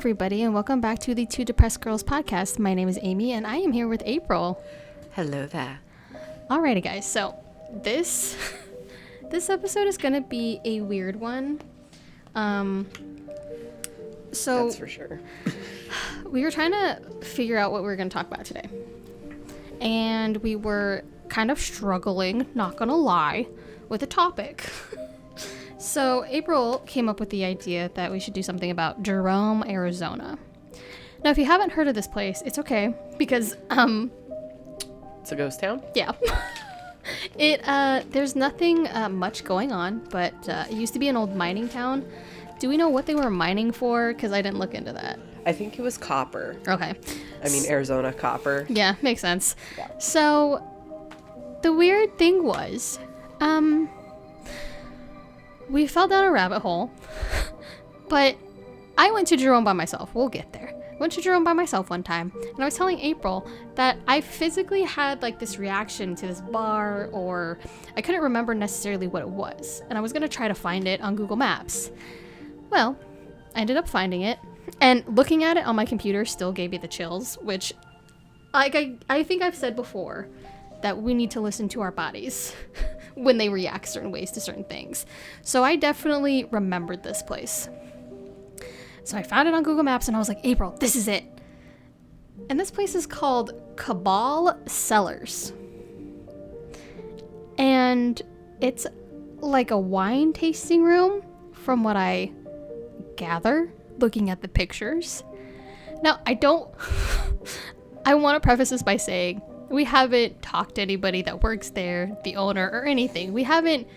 everybody, and welcome back to the Two Depressed Girls podcast. My name is Amy, and I am here with April. Hello there. Alrighty, guys. So this episode is gonna be a weird one. So that's for sure. We were trying to figure out what we were gonna talk about today, and we were kind of struggling, not gonna lie, with a topic. So April came up with the idea that we should do something about Jerome, Arizona. Now, if you haven't heard of this place, it's okay, because it's a ghost town? Yeah. There's nothing much going on, but it used to be an old mining town. Do we know what they were mining for? Because I didn't look into that. I think it was copper. Okay. I mean, Arizona copper. Yeah, makes sense. Yeah. So the weird thing was, we fell down a rabbit hole, but I went to Jerome by myself. We'll get there. Went to Jerome by myself one time, and I was telling April that I physically had like this reaction to this bar, or I couldn't remember necessarily what it was, and I was gonna try to find it on Google Maps. Well, I ended up finding it, and looking at it on my computer still gave me the chills, which I think I've said before that we need to listen to our bodies when they react certain ways to certain things. So I definitely remembered this place. So I found it on Google Maps and I was like, April, this is it. And this place is called Cabal Cellars. And it's like a wine tasting room from what I gather looking at the pictures. Now, I want to preface this by saying we haven't talked to anybody that works there, the owner, or anything. We haven't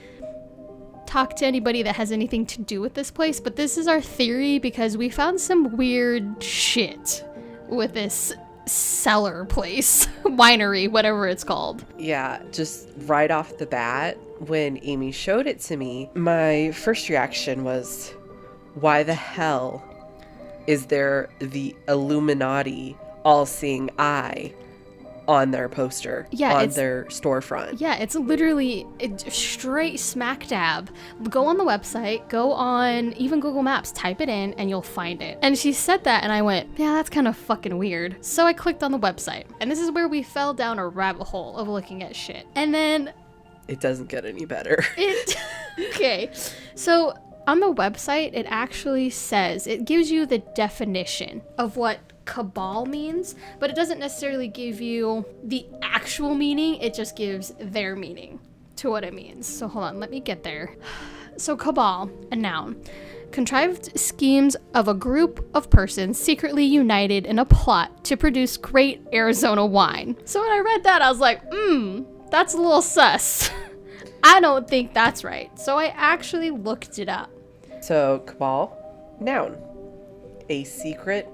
talked to anybody that has anything to do with this place, but this is our theory because we found some weird shit with this cellar place, winery, whatever it's called. Yeah, just right off the bat, when Amy showed it to me, my first reaction was, why the hell is there the Illuminati all-seeing eye on their poster, on their storefront? Yeah, it's literally straight smack dab. Go on the website, go on even Google Maps, type it in, and you'll find it. And she said that, and I went, yeah, that's kind of fucking weird. So I clicked on the website, and this is where we fell down a rabbit hole of looking at shit. And then it doesn't get any better. Okay, so on the website, it actually says, it gives you the definition of what cabal means, but it doesn't necessarily give you the actual meaning. It just gives their meaning to what it means. So hold on, let me get there. So cabal, a noun, contrived schemes of a group of persons secretly united in a plot to produce great Arizona wine. So when I read that, I was like, that's a little sus. I don't think that's right. So I actually looked it up. So cabal, noun, a secret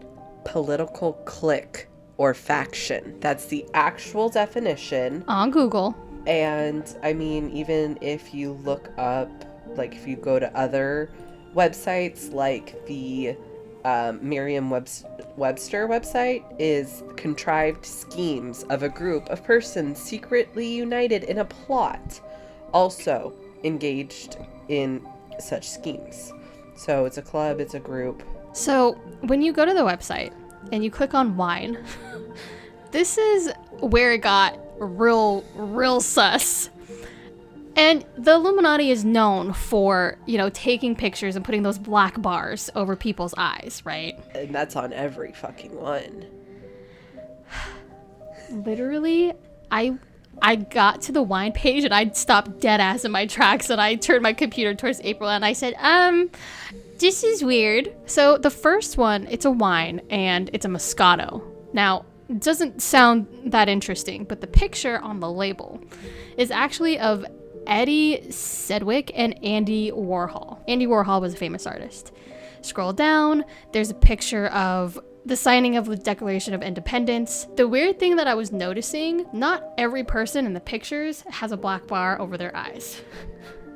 political clique or faction. That's the actual definition on Google. And I mean, even if you look up, like if you go to other websites, like the Merriam-Webster website is contrived schemes of a group of persons secretly united in a plot, also engaged in such schemes. So it's a club, it's a group. So when you go to the website and you click on wine, this is where it got real sus. And the Illuminati is known for, taking pictures and putting those black bars over people's eyes, right? And that's on every fucking one. Literally, I got to the wine page and I stopped dead ass in my tracks and I turned my computer towards April and I said, this is weird. So the first one, it's a wine and it's a Moscato. Now, it doesn't sound that interesting, but the picture on the label is actually of Eddie Sedgwick and Andy Warhol. Andy Warhol was a famous artist. Scroll down, there's a picture of the signing of the Declaration of Independence. The weird thing that I was noticing, not every person in the pictures has a black bar over their eyes.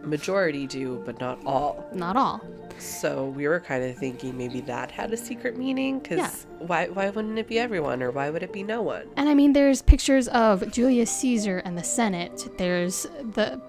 Majority do, but not all. Not all. So we were kind of thinking maybe that had a secret meaning, because why wouldn't it be everyone, or why would it be no one? And I mean, there's pictures of Julius Caesar and the Senate. There's the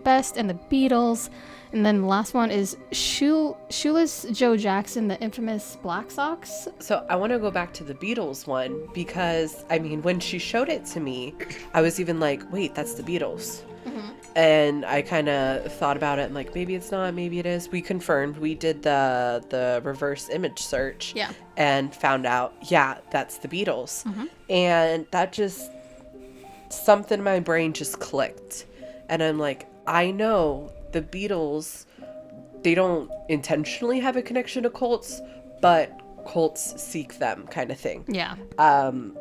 Best and the Beatles. And then the last one is Shoeless Joe Jackson, the infamous Black Sox. So I want to go back to the Beatles one because, I mean, when she showed it to me, I was even like, wait, that's the Beatles. Mm-hmm. And I kind of thought about it and like, maybe it's not, maybe it is. We confirmed. We did the reverse image search. Yeah. And found out, yeah, that's the Beatles. Mm-hmm. And that just, something in my brain just clicked. And I'm like, I know the Beatles, they don't intentionally have a connection to cults, but cults seek them, kind of thing. Yeah.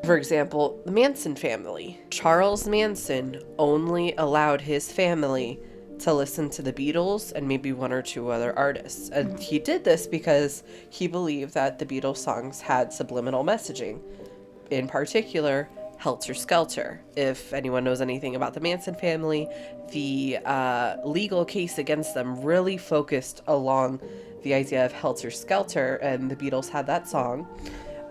For example, the Manson family. Charles Manson only allowed his family to listen to the Beatles and maybe one or two other artists. And he did this because he believed that the Beatles songs had subliminal messaging. In particular, Helter Skelter. If anyone knows anything about the Manson family, the legal case against them really focused along the idea of Helter Skelter, and the Beatles had that song.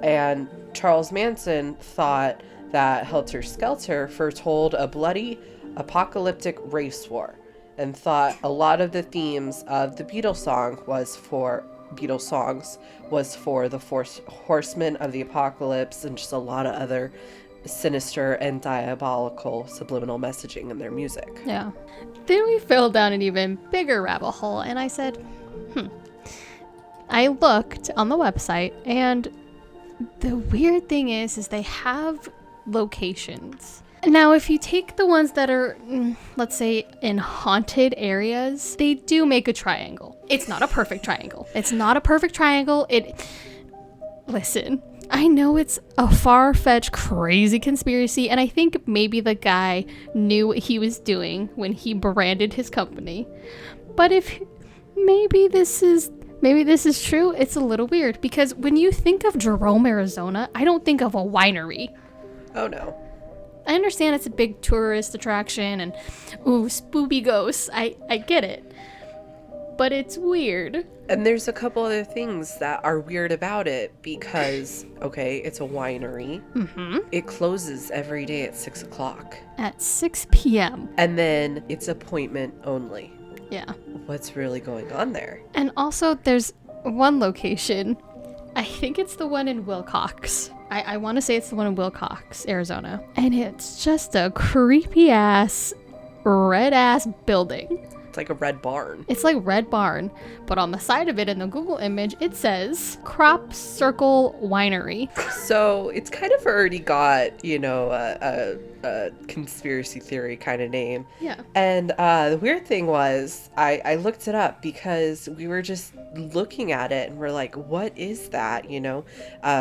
And Charles Manson thought that Helter Skelter foretold a bloody, apocalyptic race war, and thought a lot of the themes of the Beatles songs was for the horsemen of the apocalypse, and just a lot of other sinister and diabolical subliminal messaging in their music. Yeah. Then we fell down an even bigger rabbit hole, and I said, I looked on the website, and the weird thing is they have locations. Now, if you take the ones that are, let's say, in haunted areas, they do make a triangle. It's not a perfect triangle. Listen, I know it's a far-fetched, crazy conspiracy, and I think maybe the guy knew what he was doing when he branded his company. But if maybe this is true, it's a little weird, because when you think of Jerome, Arizona, I don't think of a winery. Oh, no. I understand it's a big tourist attraction and, ooh, spoopy ghosts. I get it. But it's weird. And there's a couple other things that are weird about it because, okay, it's a winery. Mm-hmm. It closes every day at 6 o'clock. At 6 p.m. And then it's appointment only. Yeah. What's really going on there? And also, there's one location. I think it's the one in Wilcox. I want to say it's the one in Wilcox, Arizona. And it's just a creepy-ass, red-ass building. It's like a red barn. It's like Red Barn, but on the side of it in the Google image, it says Crop Circle Winery. So it's kind of already got, you know, a conspiracy theory kind of name. Yeah. And the weird thing was, I looked it up because we were just looking at it and we're like, what is that? You know,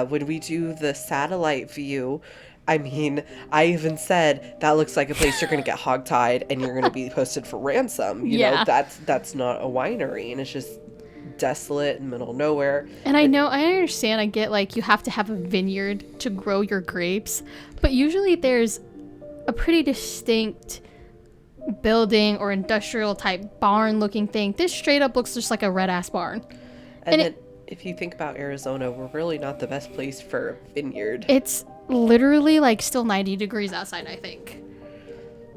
when we do the satellite view, I mean, I even said that looks like a place you're going to get hogtied and you're going to be posted for ransom. You know, that's not a winery, and it's just desolate in the middle of nowhere. And I understand. I get like you have to have a vineyard to grow your grapes, but usually there's a pretty distinct building or industrial type barn looking thing. This straight up looks just like a red ass barn. And then if you think about Arizona, we're really not the best place for a vineyard. It's literally like still 90 degrees outside, I think.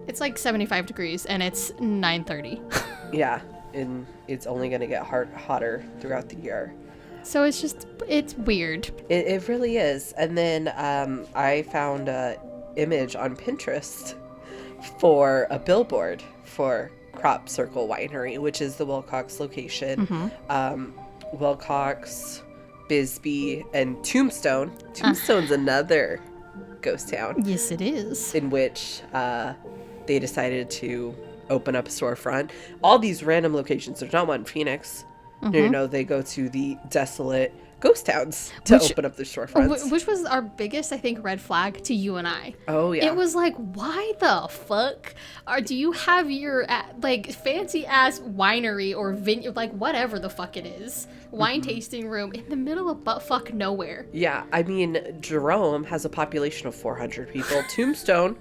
It's like 75 degrees and it's 9:30. Yeah, and it's only going to get hotter throughout the year. So it's weird. It really is. And then I found an image on Pinterest for a billboard for Crop Circle Winery, which is the Wilcox location. Mm-hmm. Wilcox, Bisbee, and Tombstone. Tombstone's another ghost town. Yes, it is. In which they decided to open up a storefront. All these random locations. There's not one in Phoenix. Mm-hmm. No, they go to the desolate ghost towns to open up their storefronts. Which was our biggest, I think, red flag to you and I. Oh, yeah. It was like, why the fuck do you have your, like, fancy-ass winery or vineyard, like, whatever the fuck it is, wine tasting room in the middle of buttfuck nowhere? Yeah, I mean, Jerome has a population of 400 people. Tombstone,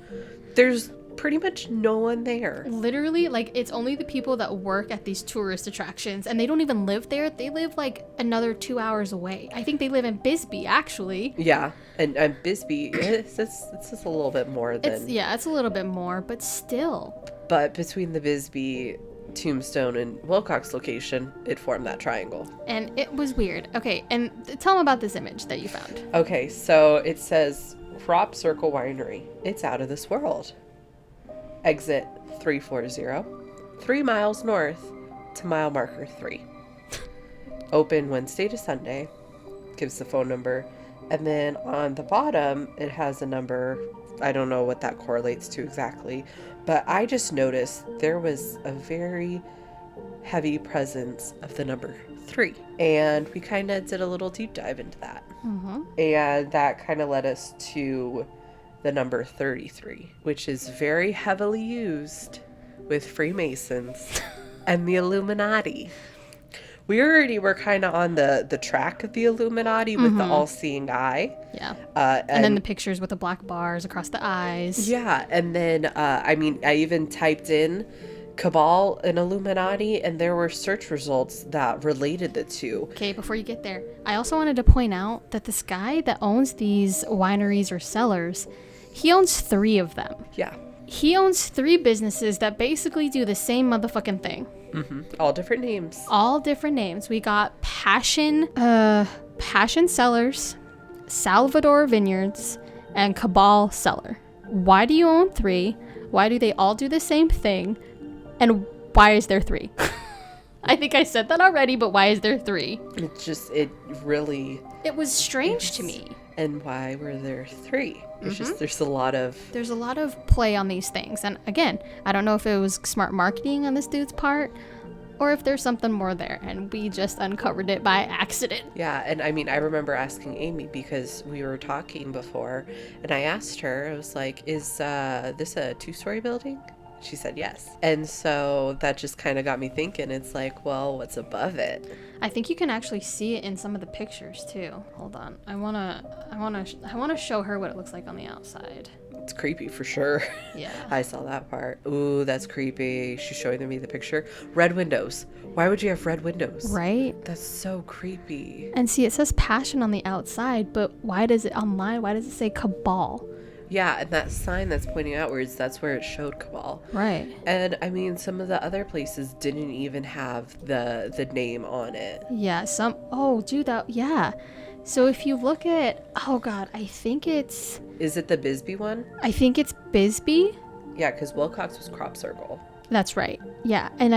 there's pretty much no one there. Literally, like, it's only the people that work at these tourist attractions, and they don't even live there. They live like another 2 hours away. I think they live in Bisbee, actually. Yeah, and Bisbee, it's just a little bit more than... It's a little bit more, but still. But between the Bisbee, Tombstone, and Wilcox location, it formed that triangle. And it was weird. Okay, and tell them about this image that you found. Okay, so it says Crop Circle Winery. It's out of this world. Exit 340, 3 miles north to mile marker 3. Open Wednesday to Sunday. Gives the phone number. And then on the bottom, it has a number. I don't know what that correlates to exactly, but I just noticed there was a very heavy presence of the number 3. And we kind of did a little deep dive into that. Mm-hmm. And that kind of led us to the number 33, which is very heavily used with Freemasons and the Illuminati. We already were kind of on the track of the Illuminati with the all-seeing eye. Yeah. And then the pictures with the black bars across the eyes. Yeah. And then, I even typed in Cabal and Illuminati, and there were search results that related the two. Okay, before you get there, I also wanted to point out that this guy that owns these wineries or cellars, he owns 3 of them. Yeah. He owns 3 businesses that basically do the same motherfucking thing. Mm-hmm. All different names. All different names. We got Passion Cellars, Salvador Vineyards, and Cabal Cellar. Why do you own 3? Why do they all do the same thing? And why is there 3? I think I said that already, but why is there 3? It was strange to me. And why were there 3? It's just, there's a lot of play on these things. And again, I don't know if it was smart marketing on this dude's part or if there's something more there and we just uncovered it by accident. Yeah. And I remember asking Amy because we were talking before and I asked her, I was like, is this a 2-story building? She said yes. And so that just kind of got me thinking. It's like, well, what's above it? I think you can actually see it in some of the pictures too. Hold on. I want to show her what it looks like on the outside. It's creepy for sure. Yeah. I saw that part. Ooh, that's creepy. She's showing me the picture. Red windows. Why would you have red windows? Right? That's so creepy. And see, it says Passion on the outside, but why does it say Cabal? Yeah, and that sign that's pointing outwards, that's where it showed Cabal. Right. And some of the other places didn't even have the name on it. Yeah, yeah. So if you look at, I think it's... Is it the Bisbee one? I think it's Bisbee. Yeah, because Wilcox was Crop Circle. That's right. Yeah, and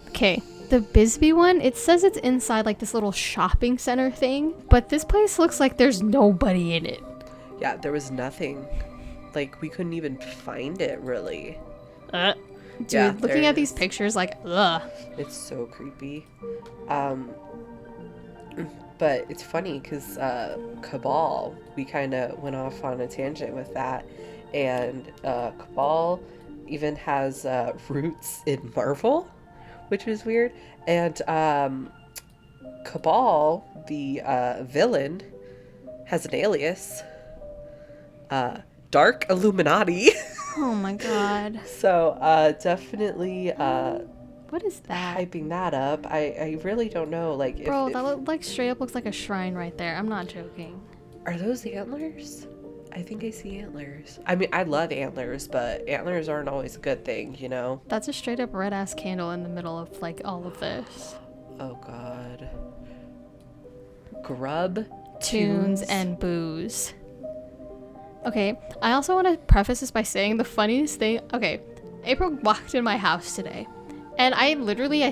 okay, the Bisbee one, it says it's inside like this little shopping center thing, but this place looks like there's nobody in it. Yeah, there was nothing. Like, we couldn't even find it, really. Dude, yeah, looking at these pictures, like, ugh. It's so creepy. But it's funny, because Cabal, we kind of went off on a tangent with that. And Cabal even has roots in Marvel, which is weird. And Cabal, the villain, has an alias. Dark Illuminati. Oh my god. So definitely what is that? Hyping that up. I really don't know. Like, bro, that straight up looks like a shrine right there. I'm not joking. Are those antlers? I think I see antlers. I love antlers, but antlers aren't always a good thing, you know? That's a straight up red ass candle in the middle of like all of this. Oh god. Grub, tunes and booze. Okay, I also want to preface this by saying the funniest thing. Okay, April walked in my house today, and I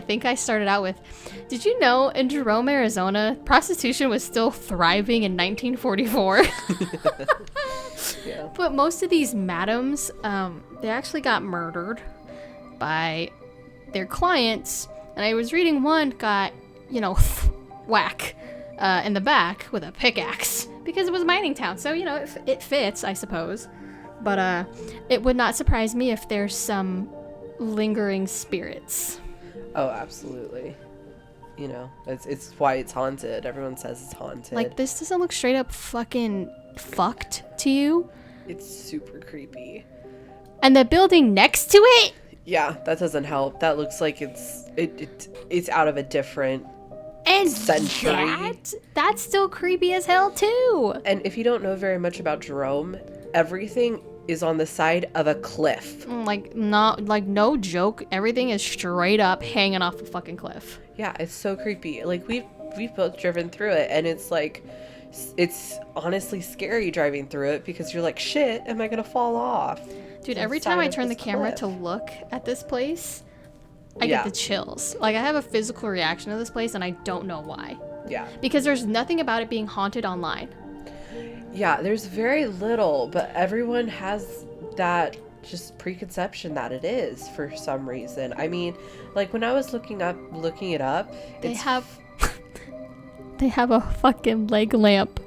think I started out with, did you know in Jerome, Arizona, prostitution was still thriving in 1944? Yeah. But most of these madams, they actually got murdered by their clients, and I was reading one got, whack in the back with a pickaxe. Because it was a mining town, so, it fits, I suppose. But it would not surprise me if there's some lingering spirits. Oh, absolutely. It's why it's haunted. Everyone says it's haunted. Like, this doesn't look straight up fucking fucked to you. It's super creepy. And the building next to it? Yeah, that doesn't help. That looks like it's out of a different... And century. That's still creepy as hell too. And if you don't know very much about Jerome, everything is on the side of a cliff. Like, not, like, no joke. Everything is straight up hanging off a fucking cliff. Yeah, it's so creepy. Like, we've both driven through it, and it's like, it's honestly scary driving through it because you're like, shit, am I gonna fall off? Dude, every time I turn the camera to look at this place, I get the chills. Like, I have a physical reaction to this place, and I don't know why. Yeah. Because there's nothing about it being haunted online. Yeah, there's very little, but everyone has that just preconception that it is for some reason. I mean, like, when I was looking it up, they have a fucking leg lamp.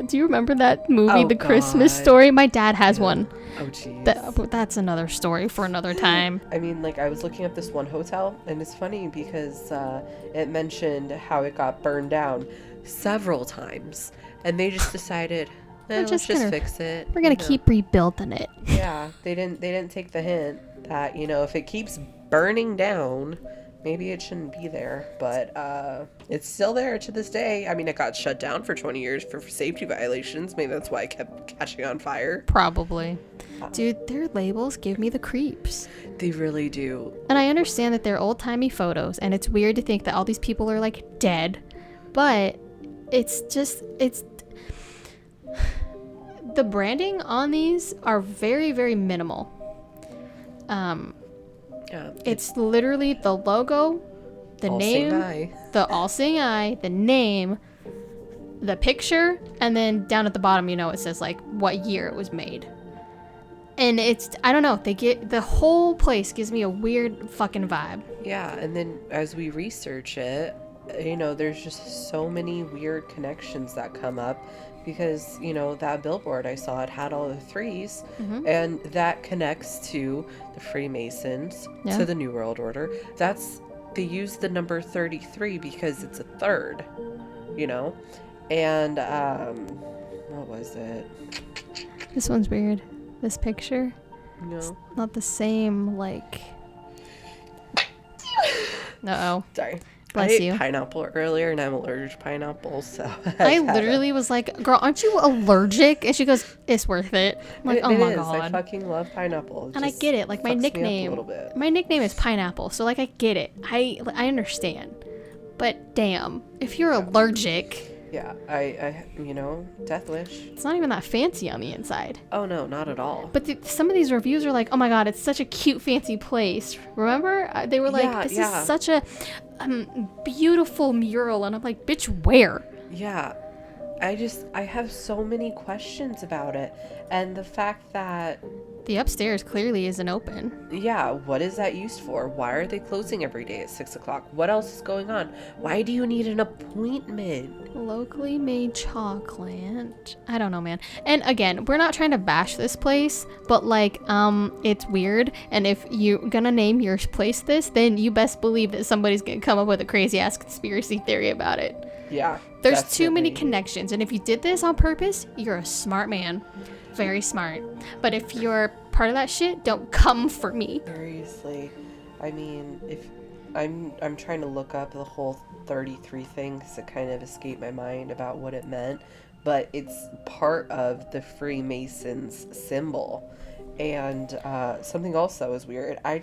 Do you remember that movie, The Christmas Story? My dad has one. Oh, jeez. That's another story for another time. I mean, like, I was looking at this one hotel, and it's funny because it mentioned how it got burned down several times, and they just decided, let's just fix it. We're gonna keep rebuilding it. Yeah, they didn't take the hint that, you know, if it keeps burning down, maybe it shouldn't be there, but it's still there to this day. I mean, it got shut down for 20 years for safety violations. Maybe that's why it kept catching on fire. Probably. Dude, their labels give me the creeps. They really do. And I understand that they're old-timey photos, and it's weird to think that all these people are, like, dead, but it's the branding on these are very, very minimal. Yeah. It's literally the logo, the name, the all-seeing eye, the name, the picture, and then down at the bottom, you know, it says, like, what year it was made. And it's, I don't know, the whole place gives me a weird fucking vibe. Yeah, and then as we research it, you know, there's just so many weird connections that come up because, you know, that billboard I saw, it had all the threes, and that connects to the Freemasons, to the New World Order. They use the number 33 because it's a third, you know? And, what was it? This one's weird. This picture? No. It's not the same, like... Uh-oh. Sorry. Bless I ate you. pineapple earlier, and I'm allergic to pineapple, so... I literally was like, girl, aren't you allergic? And she goes, it's worth it. I'm like, oh my God. I fucking love pineapple. And I get it. Like, my nickname is Pineapple, so, like, I get it. I understand. But, damn, if you're allergic... Yeah, I you know, death wish. It's not even that fancy on the inside. Oh, no, not at all. But some of these reviews are like, oh my God, it's such a cute, fancy place. Remember? They were like, this is such a beautiful mural. And I'm like, bitch, where? Yeah. I have so many questions about it. And the fact that... The upstairs clearly isn't open. Yeah, what is that used for? Why are they closing every day at 6 o'clock? What else is going on? Why do you need an appointment? Locally made chocolate. I don't know, man. And again, we're not trying to bash this place, but like, it's weird. And if you're gonna name your place this, then you best believe that somebody's gonna come up with a crazy ass conspiracy theory about it. Yeah. There's too many connections. And if you did this on purpose, you're a smart man. Very smart. But if you're part of that shit, don't come for me. Seriously. I mean, if I'm trying to look up the whole 33 thing because it kind of escaped my mind about what it meant, but it's part of the Freemasons symbol. And something else that was weird, I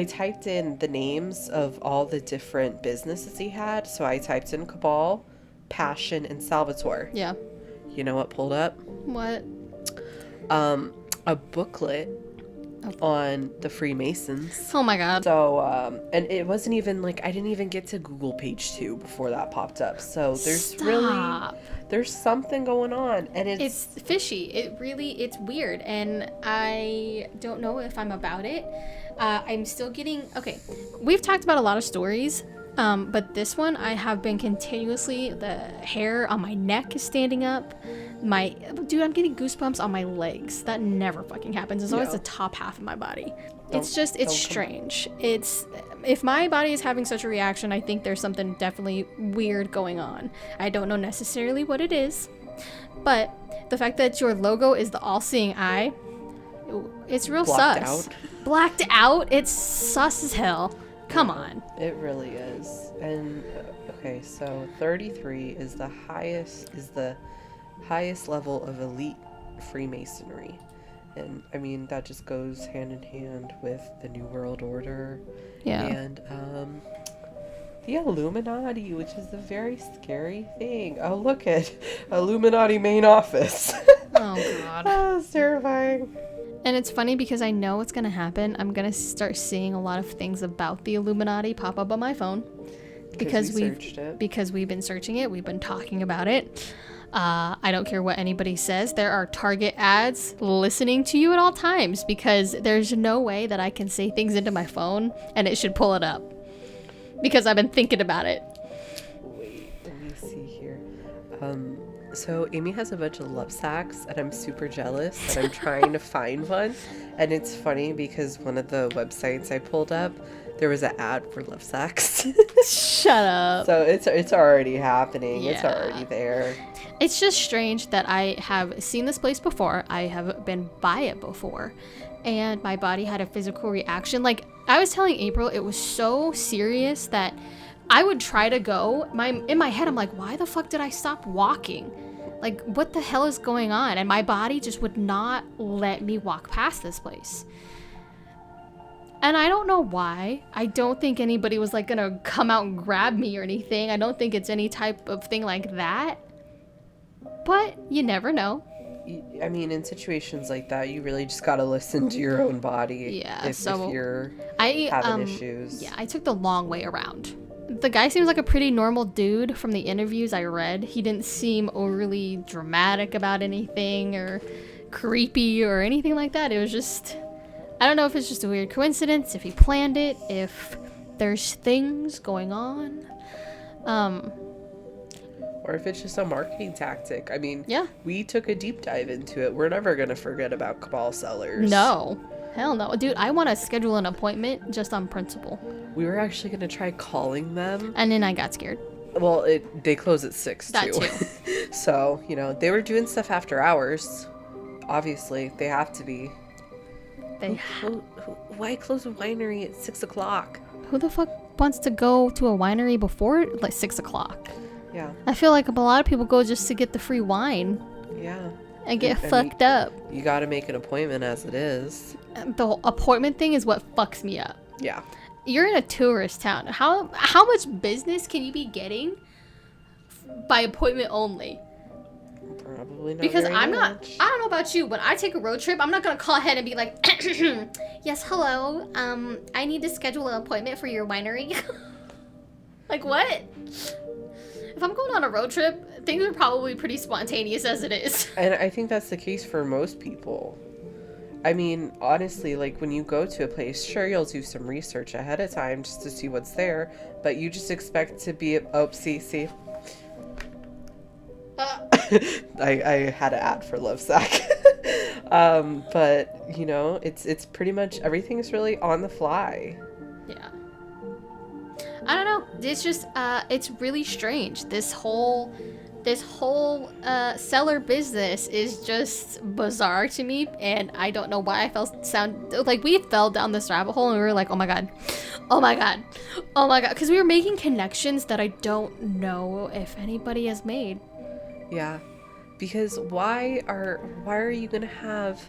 typed in the names of all the different businesses he had. So I typed in Cabal, Passion, and Salvatore. Yeah. You know what pulled up? What? A booklet on the Freemasons. Oh my God. So, and it wasn't even like, I didn't even get to Google page 2 before that popped up. So there's something going on, and it's fishy. It's weird, and I don't know if I'm about it. I'm still getting, okay, we've talked about a lot of stories, but this one I have been continuously, the hair on my neck is standing up. Dude, I'm getting goosebumps on my legs. That never fucking happens. It's always the top half of my body. It's strange. If my body is having such a reaction, I think there's something definitely weird going on. I don't know necessarily what it is, but the fact that your logo is the all-seeing eye, it's real sus. Blacked out? It's sus as hell. Come on. It really is. And okay, so 33 is the highest level of elite Freemasonry. And I mean, that just goes hand in hand with the New World Order. Yeah. And the Illuminati, which is a very scary thing. Oh, look at Illuminati main office. Oh, God. Oh, it's terrifying. And it's funny because I know what's going to happen. I'm going to start seeing a lot of things about the Illuminati pop up on my phone. Because we've been searching it. We've been talking about it. I don't care what anybody says. There are target ads listening to you at all times because there's no way that I can say things into my phone and it should pull it up. Because I've been thinking about it. Wait, let me see here. So Amy has a bunch of love sacks, and I'm super jealous, and I'm trying to find one. And it's funny because one of the websites I pulled up, there was an ad for love sacks. Shut up. So it's already happening. Yeah. It's already there. It's just strange that I have seen this place before. I have been by it before. And my body had a physical reaction. Like, I was telling April, it was so serious that I would try to go. In my head, I'm like, why the fuck did I stop walking? Like, what the hell is going on? And my body just would not let me walk past this place. And I don't know why. I don't think anybody was, like, gonna come out and grab me or anything. I don't think it's any type of thing like that. But you never know. I mean, in situations like that, you really just gotta listen to your own body. Yeah, if you're having issues. Yeah, I took the long way around. The guy seems like a pretty normal dude from the interviews I read. He didn't seem overly dramatic about anything or creepy or anything like that. It was just, I don't know if it's just a weird coincidence, if he planned it, if there's things going on. Or if it's just a marketing tactic. I mean, Yeah. we took a deep dive into it. We're never going to forget about Cabal sellers. No. Hell no. Dude, I want to schedule an appointment just on principle. We were actually going to try calling them. And then I got scared. Well, they close at 6 That too. too. So, they were doing stuff after hours. Obviously, they have to be. Why close a winery at 6 o'clock? Who the fuck wants to go to a winery before like 6 o'clock? Yeah. I feel like a lot of people go just to get the free wine. Yeah. And get fucked up. You got to make an appointment as it is. The appointment thing is what fucks me up. Yeah. You're in a tourist town. How much business can you be getting by appointment only? Probably not. Because very I much. don't know about you. When I take a road trip, I'm not gonna call ahead and be like, yes, hello. I need to schedule an appointment for your winery. Like what? If I'm going on a road trip, things are probably pretty spontaneous as it is. And I think that's the case for most people. I mean, honestly, like when you go to a place, sure, you'll do some research ahead of time just to see what's there, but you just expect to be, see. I had an ad for Lovesac. But, it's pretty much everything's really on the fly. Yeah. I don't know. It's just, it's really strange. This whole seller business is just bizarre to me, and I don't know why we fell down this rabbit hole, and we were like, oh my god, because we were making connections that I don't know if anybody has made. Yeah, because why are you gonna have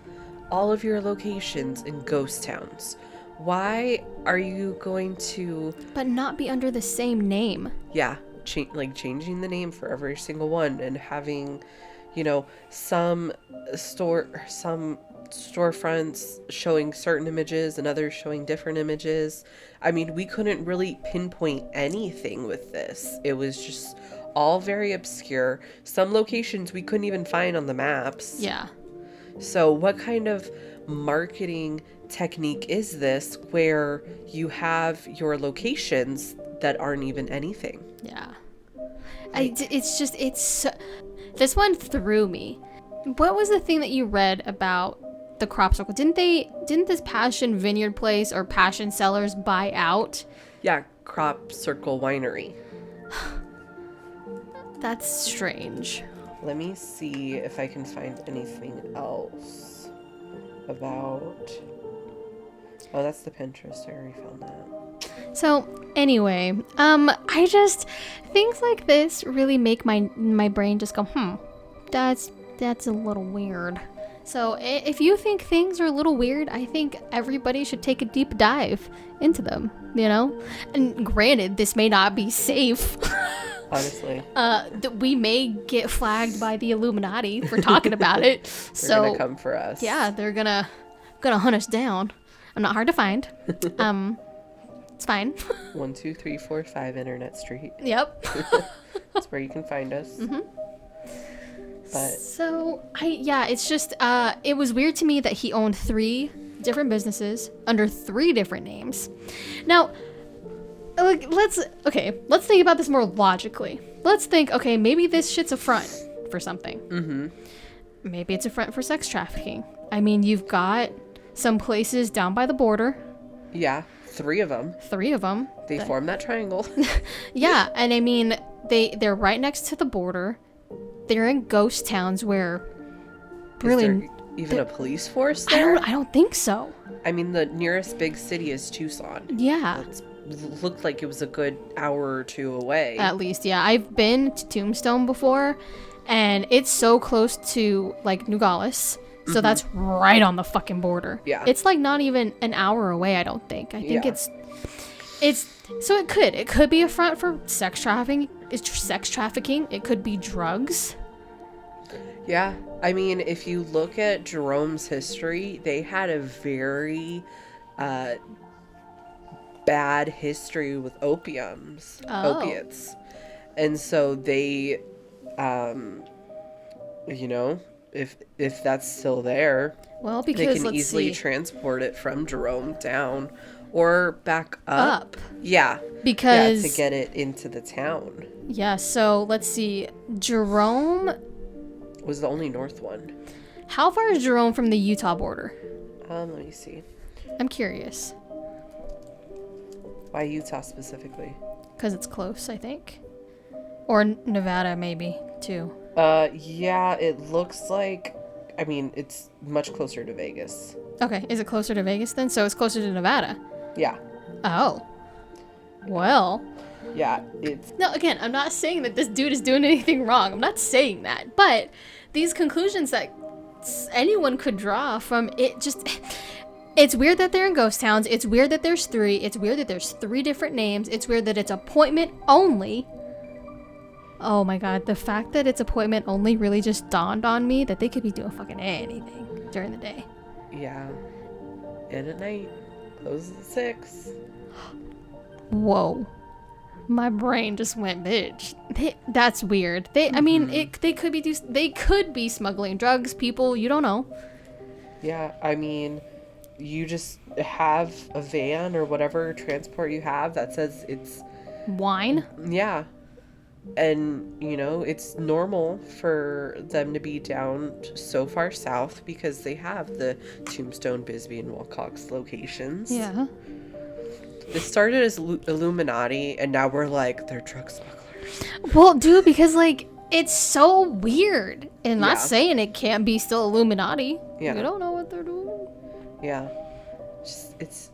all of your locations in ghost towns? Why are you going to... But not be under the same name. Yeah, changing the name for every single one and having, some storefronts showing certain images and others showing different images. I mean, we couldn't really pinpoint anything with this. It was just all very obscure. Some locations we couldn't even find on the maps. Yeah. So what kind of marketing technique is this where you have your locations that aren't even anything? Yeah. This one threw me. What was the thing that you read about the crop circle? Didn't this Passion Vineyard place or Passion Sellers buy out? Yeah, Crop Circle Winery. That's strange. Let me see if I can find anything else about... Oh, that's the Pinterest. I already found that. So, anyway, things like this really make my brain just go, that's a little weird. So if you think things are a little weird, I think everybody should take a deep dive into them, you know? And granted, this may not be safe. Honestly. We may get flagged by the Illuminati for talking about it. They're gonna come for us. Yeah, they're gonna hunt us down. I'm not hard to find. It's fine. 12345 Internet Street. Yep. That's where you can find us. Mm-hmm. But So it's just it was weird to me that he owned 3 different businesses under 3 different names. Now, let's think about this more logically. Let's think, okay, maybe this shit's a front for something. Mm-hmm. Maybe it's a front for sex trafficking. I mean, you've got some places down by the border. yeah, 3 of them. 3 of them. They form that triangle. Yeah, and I mean, they're right next to the border. They're in ghost towns where really Is there even a police force there? I don't think so. I mean, the nearest big city is Tucson. Yeah. It looked like it was a good hour or 2 away. At least, yeah. I've been to Tombstone before, and it's so close to, like, Nogales. So that's right on the fucking border. Yeah. It's, like, not even an hour away, I don't think. I think Yeah. it's... So it could be a front for sex trafficking. It's sex trafficking. It could be drugs. Yeah. I mean, if you look at Jerome's history, they had a very bad history with opiates. And so they, you know, if that's still there, Well, they because can easily transport it from Jerome down or back up. Yeah. Because... Yeah, to get it into the town. Yeah, so let's see. Jerome... Was the only north one. How far is Jerome from the Utah border? Let me see. I'm curious. Why Utah specifically? Because it's close, I think. Or Nevada, maybe, too. Yeah, it looks like... I mean, it's much closer to Vegas. Okay, is it closer to Vegas then? So it's closer to Nevada. Yeah. Oh. Well. Yeah, it's... No, again, I'm not saying that this dude is doing anything wrong. I'm not saying that. But these conclusions that anyone could draw from it just... It's weird that they're in ghost towns. It's weird that there's 3. It's weird that there's 3 different names. It's weird that it's appointment only. Oh my god, the fact that it's appointment only really just dawned on me that they could be doing fucking anything during the day. Yeah. And at night. Closes at 6. Whoa. My brain just went, bitch. That's weird. I mean, they could be smuggling drugs, people, you don't know. Yeah, I mean, you just have a van or whatever transport you have that says it's... Wine? Yeah. And, you know, it's normal for them to be down so far south because they have the Tombstone, Bisbee, and Wilcox locations. Yeah. It started as Illuminati, and now we're like, they're drug smugglers. Well, dude, because, like, it's so weird. And not Yeah. saying it can't be still Illuminati. Yeah. You don't know what they're doing. Yeah. Just, it's...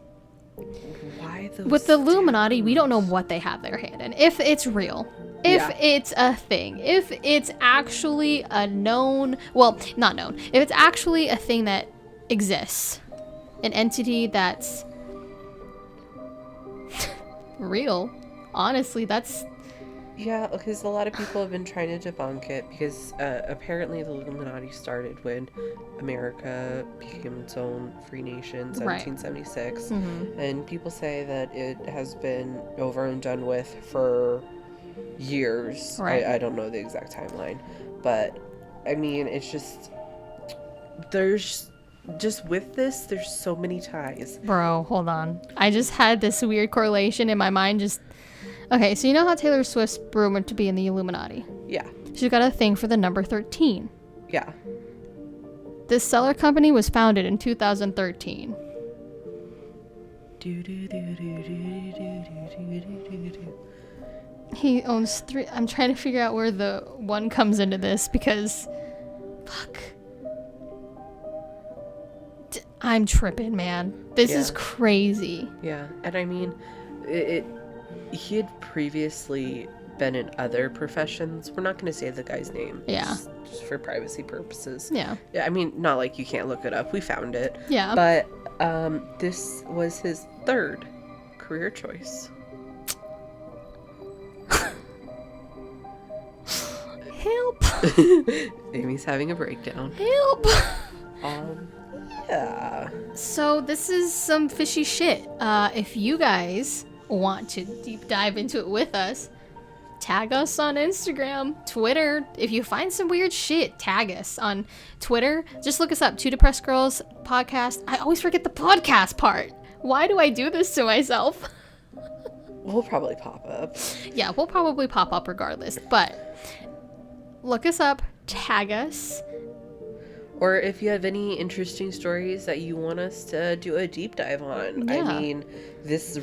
Why those... With the Illuminati, we don't know what they have their hand in. If it's real. If it's a thing. If it's actually a known... Well, not known. If it's actually a thing that exists. An entity that's... real. Honestly, that's... Yeah, because a lot of people have been trying to debunk it because apparently the Illuminati started when America became its own free nation, 1776. Mm-hmm. And people say that it has been over and done with for years. Right. I don't know the exact timeline. But, I mean, it's just... There's... Just with this, there's so many ties. Bro, hold on. I just had this weird correlation in my mind just... Okay, so you know how Taylor Swift's rumored to be in the Illuminati? Yeah. She's got a thing for the number 13. Yeah. This seller company was founded in 2013. He owns 3... I'm trying to figure out where the 1 comes into this because... Fuck. I'm tripping, man. This is crazy. Yeah, and I mean, he had previously been in other professions. We're not going to say the guy's name. Yeah. Just for privacy purposes. Yeah. Yeah, I mean, not like you can't look it up. We found it. Yeah. But this was his third career choice. Help. Amy's having a breakdown. Help. Yeah. So this is some fishy shit. If you guys want to deep dive into it with us, tag us on Instagram, Twitter. If you find some weird shit, tag us on Twitter. Just look us up, Two Depressed Girls Podcast. I always forget the podcast part. Why do I do this to myself? We'll probably pop up. Yeah, we'll probably pop up regardless. But look us up, tag us. Or if you have any interesting stories that you want us to do a deep dive on. Yeah. I mean, this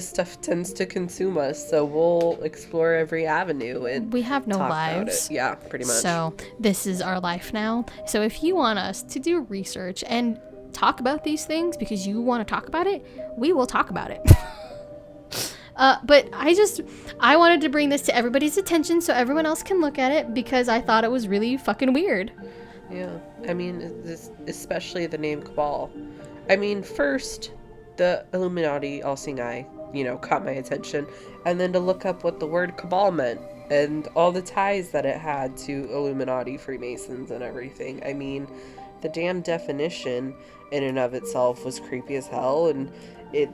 stuff tends to consume us, so we'll explore every avenue and we have no talk about lives. it. Yeah, pretty much. So this is our life now. So if you want us to do research and talk about these things because you want to talk about it, we will talk about it. But I wanted to bring this to everybody's attention so everyone else can look at it because I thought it was really fucking weird. Yeah, I mean, especially the name Cabal. I mean, first, the Illuminati, all-seeing eye, caught my attention. And then to look up what the word Cabal meant and all the ties that it had to Illuminati, Freemasons, and everything. I mean, the damn definition in and of itself was creepy as hell, and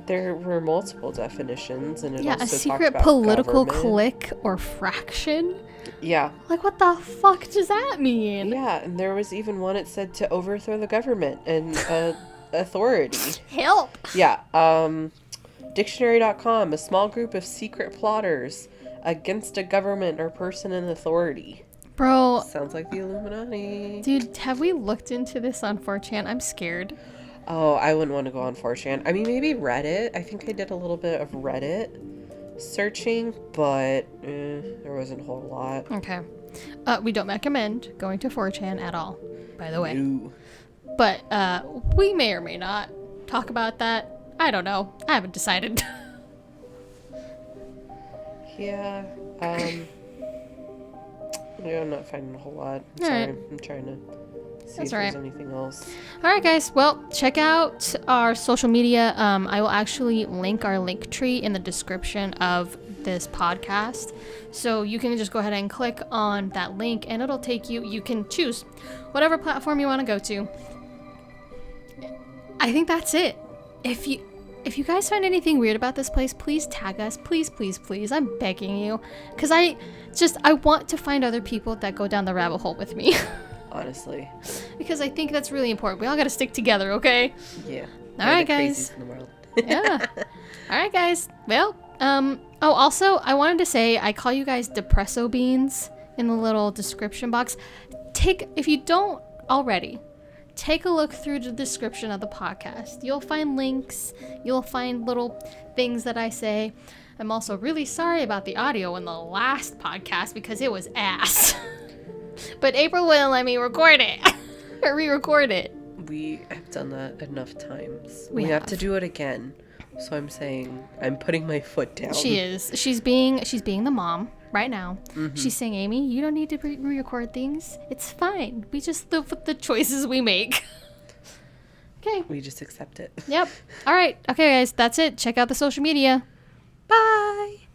there were multiple definitions, and it also a secret talked about political government. clique or fraction. Yeah. Like, what the fuck does that mean? Yeah, and there was even one that said to overthrow the government and authority. Help! Yeah. Dictionary.com, a small group of secret plotters against a government or person in authority. Bro. Sounds like the Illuminati. Dude, have we looked into this on 4chan? I'm scared. Oh, I wouldn't want to go on 4chan. I mean, maybe Reddit. I think I did a little bit of Reddit searching, but there wasn't a whole lot. Okay. We don't recommend going to 4chan at all, by the way. No. But we may or may not talk about that. I don't know. I haven't decided. Yeah. Yeah, I'm not finding a whole lot. I'm All sorry. right. I'm trying to see That's if there's all right. anything else. All right, guys. Well, check out our social media. I will actually link our link tree in the description of this podcast. So you can just go ahead and click on that link and it'll take you. You can choose whatever platform you want to go to. I think that's it. If you guys find anything weird about this place, please tag us. Please, please, please. I'm begging you. Because I want to find other people that go down the rabbit hole with me. Honestly. Because I think that's really important. We all got to stick together, okay? Yeah. All right, guys. In the world. Yeah. All right, guys. Well, also, I wanted to say I call you guys Depresso Beans in the little description box. If you don't already, take a look through the description of the podcast. You'll find links. You'll find little things that I say. I'm also really sorry about the audio in the last podcast because it was ass. But April wouldn't let me record it. Or re-record it. We have done that enough times. We We have have. to do it again. So I'm saying, I'm putting my foot down. She is. She's being the mom right now. Mm-hmm. She's saying, Amy, you don't need to re-record things. It's fine. We just live with the choices we make. Okay. We just accept it. Yep. All right. Okay, guys. That's it. Check out the social media. Bye.